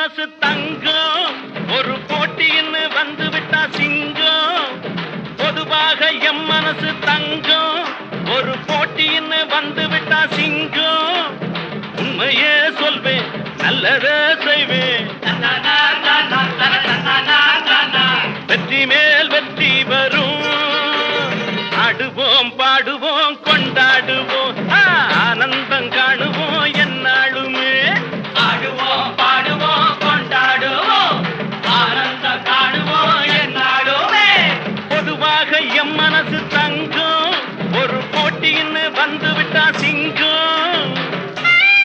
மனசு தங்கம் ஒரு போட்டின்னு வந்து விட்டா சிங்கம் பொதுவாக எம் மனசு தங்கம் ஒரு போட்டின்னு வந்து விட்டா சிங்கம் உண்மையே சொல்வேன் நல்லதே செய்வேன் வெற்றி மே